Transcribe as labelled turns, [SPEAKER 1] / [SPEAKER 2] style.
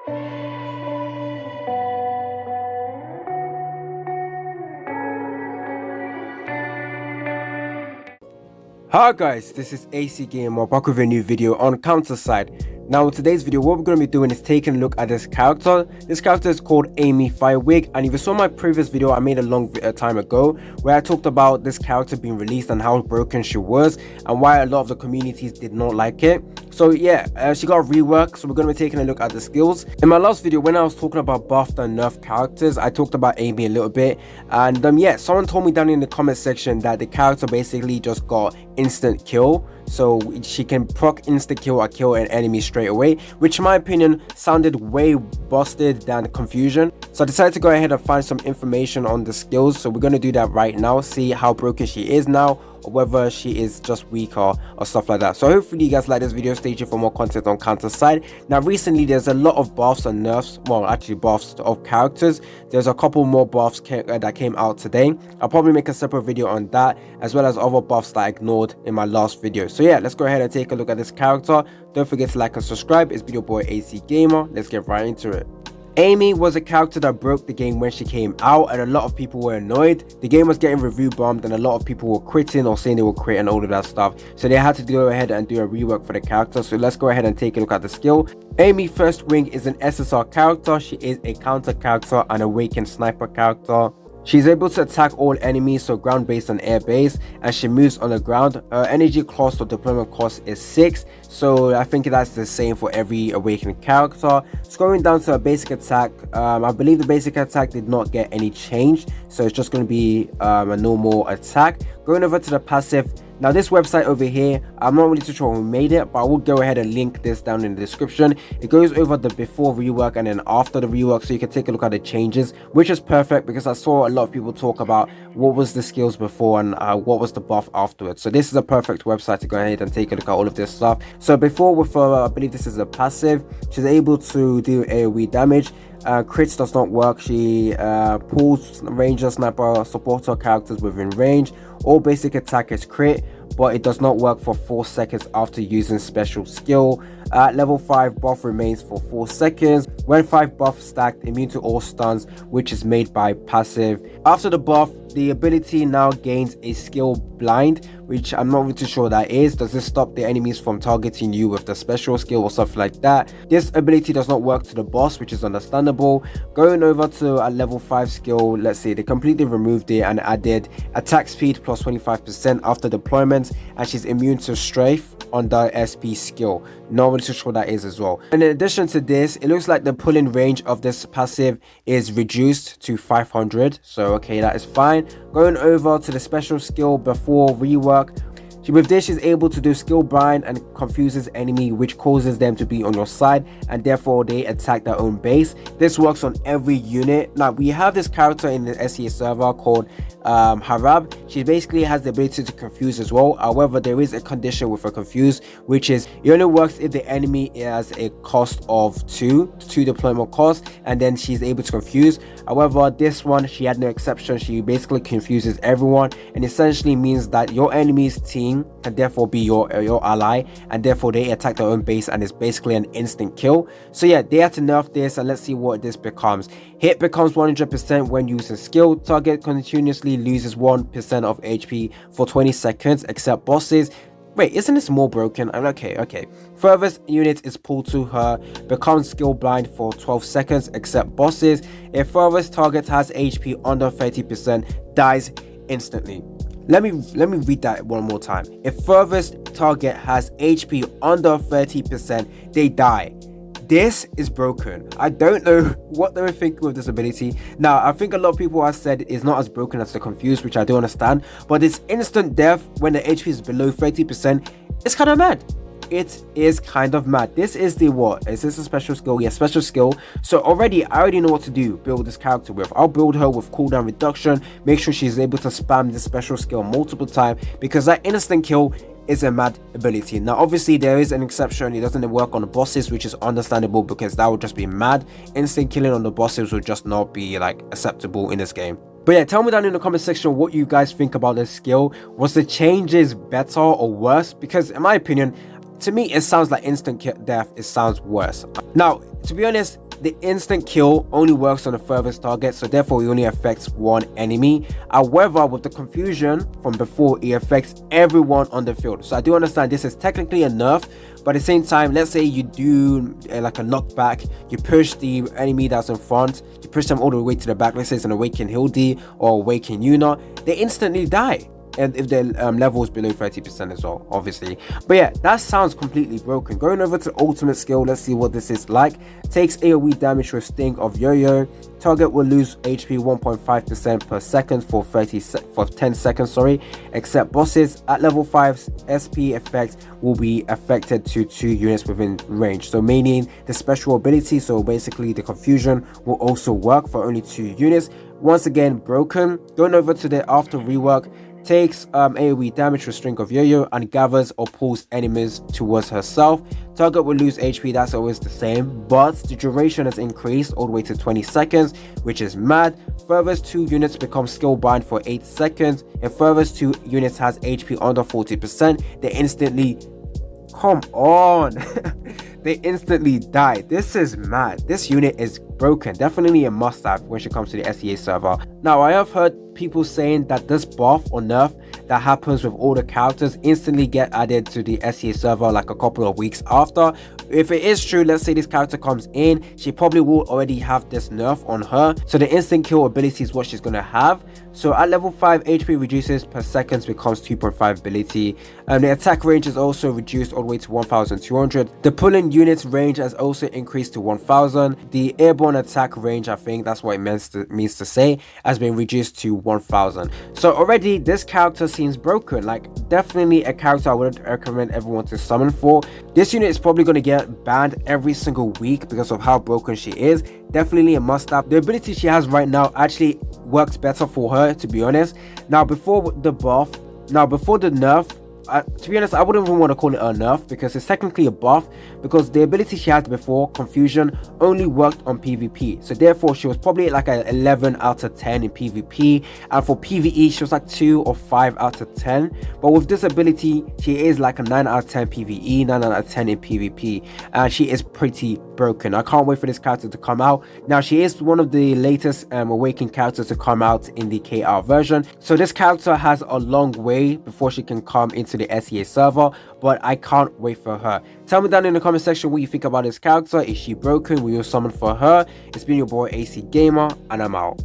[SPEAKER 1] Hi guys, this is AC Gamer back with a new video on Counterside. Now in today's video, what we're going to be doing is taking a look at this character. This character is called Amy Firewig, and if you saw my previous video I made a long time ago where I talked about this character being released and how broken she was and why a lot of the communities did not like it. So yeah, she got a rework, so we're going to be taking a look at the skills. In my last video when I was talking about buffed and nerfed characters, I talked about Amy a little bit, and yeah, someone told me down in the comment section that the character basically just got instant kill, so she can proc insta kill or kill an enemy straight away, which in my opinion sounded way busted than confusion. So I decided to go ahead and find some information on the skills, so we're going to do that right now, see how broken she is now or whether she is just weaker or stuff like that. So hopefully you guys like this video. Stay tuned for more content on Counterside. Now recently there's a lot of buffs and nerfs, well actually buffs of characters. There's a couple more buffs that came out today. I'll probably make a separate video on that, as well as other buffs that I ignored in my last video. So yeah, let's go ahead and take a look at this character. Don't forget to like and subscribe. It's your boy AC Gamer. Let's get right into it. Amy was a character that broke the game when she came out, and a lot of people were annoyed. The game was getting review bombed and a lot of people were quitting or saying they will quit and all of that stuff, so they had to go ahead and do a rework for the character. So let's go ahead and take a look at the skill. Amy FirstWing is an SSR character. She is a counter character and awakened sniper character. She's able to attack all enemies, so ground based and air based, and she moves on the ground. Her energy cost or deployment cost is 6, so I think that's the same for every awakened character. Scrolling down to her basic attack, I believe the basic attack did not get any change, so it's just going to be a normal attack. Going over to the passive. Now this website over here, I'm not really too sure who made it, but I will go ahead and link this down in the description. It goes over the before rework and then after the rework, so you can take a look at the changes, which is perfect because I saw a lot of people talk about what was the skills before and what was the buff afterwards. So this is a perfect website to go ahead and take a look at all of this stuff. So before with I believe this is a passive, she's able to do AoE damage. Crits does not work. She pulls ranger, sniper, supporter characters within range. All basic attack is crit, but it does not work for 4 seconds after using special skill. Level 5 buff remains for 4 seconds. When 5 buff stacked, immune to all stuns, which is made by passive. After the buff, the ability now gains a skill blind, which I'm not really too sure what that is. Does this stop the enemies from targeting you with the special skill or stuff like that? This ability does not work to the boss, which is understandable. Going over to a level 5 skill, let's see, they completely removed it and added attack speed plus 25% after deployment, and she's immune to strafe on the SP skill. Not really too sure what that is as well. And in addition to this, it looks like the pulling range of this passive is reduced to 500, so okay, that is fine. Going over to the special skill before rework, with this she's able to do skill blind and confuses enemy, which causes them to be on your side and therefore they attack their own base. This works on every unit. Now we have this character in the SEA server called Harab. She basically has the ability to confuse as well. However, there is a condition with her confuse, which is it only works if the enemy has a cost of 2 deployment cost, and then she's able to confuse. However, this one she had no exception. She basically confuses everyone and essentially means that your enemy's team can therefore be your ally, and therefore they attack their own base and it's basically an instant kill. So yeah, they had to nerf this, and let's see what this becomes. Hit becomes 100% when using skill. Target continuously loses 1% of HP for 20 seconds except bosses. Wait, isn't this more broken? Okay. Furthest unit is pulled to her, becomes skill blind for 12 seconds except bosses. If furthest target has HP under 30%, dies instantly. Let me read that one more time. If furthest target has HP under 30%, they die. This is broken. I don't know what they were thinking with this ability. Now, I think a lot of people have said it's not as broken as the confused, which I do understand, but this instant death when the HP is below 30%, it's kind of mad. It is kind of mad. This is the what? Is this a special skill? Yeah, special skill. So I already know what to do. Build this character with. I'll build her with cooldown reduction. Make sure she's able to spam this special skill multiple times, because that instant kill is a mad ability. Now obviously there is an exception. It doesn't work on the bosses, which is understandable because that would just be mad. Instant killing on the bosses would just not be like acceptable in this game. But yeah, tell me down in the comment section what you guys think about this skill. Was the changes better or worse? Because in my opinion, to me it sounds like instant death. It sounds worse. Now to be honest, The instant kill only works on the furthest target, so therefore it only affects one enemy. However, with the confusion from before, it affects everyone on the field. So I do understand this is technically a nerf, but at the same time, let's say you do like a knockback, you push the enemy that's in front, you push them all the way to the back. Let's say it's an awakened Hildy or awakened Yuna, they instantly die. And if their level is below 30% as well, obviously. But yeah, that sounds completely broken. Going over to ultimate skill, let's see what this is like. Takes AoE damage with Sting of Yo-Yo. Target will lose HP 1.5% per second for 10 seconds, except bosses. At level 5, SP effect will be affected to 2 units within range. So meaning the special ability, so basically the confusion, will also work for only 2 units. Once again, broken. Going over to the after rework, takes AoE damage with String of Yo-Yo and gathers or pulls enemies towards herself. Target will lose HP, that's always the same, but the duration has increased all the way to 20 seconds, which is mad. Furthest 2 units become skill bind for 8 seconds. If furthest 2 units has HP under 40%, they instantly... Come on! They instantly die. This is mad. This unit is broken. Definitely a must-have when it comes to the SEA server. Now, I have heard people saying that this buff or nerf that happens with all the characters instantly get added to the SEA server like a couple of weeks after. If it is true, let's say this character comes in, she probably will already have this nerf on her, so the instant kill ability is what she's gonna have. So at level 5, HP reduces per seconds becomes 2.5 ability. The attack range is also reduced all the way to 1200. The pulling units range has also increased to 1000. The airborne attack range, I think that's what it means to say, has been reduced to 1000. So already this character seems broken. Like, definitely a character I would recommend everyone to summon for. This unit is probably going to get banned every single week because of how broken she is. Definitely a must-have. The ability she has right now actually works better for her, to be honest. Now before the nerf, to be honest, I wouldn't even want to call it a nerf because it's technically a buff, because the ability she had before, Confusion, only worked on PvP. So therefore, she was probably like an 11 out of 10 in PvP, and for PvE, she was like 2 or 5 out of 10. But with this ability, she is like a 9 out of 10 PvE, 9 out of 10 in PvP, and she is pretty broken. I can't wait for this character to come out. Now, she is one of the latest awakened characters to come out in the KR version, so this character has a long way before she can come into the SEA server, but I can't wait for her. Tell me down in the comment section what you think about this character. Is she broken? Will you summon for her? It's been your boy AC Gamer, and I'm out.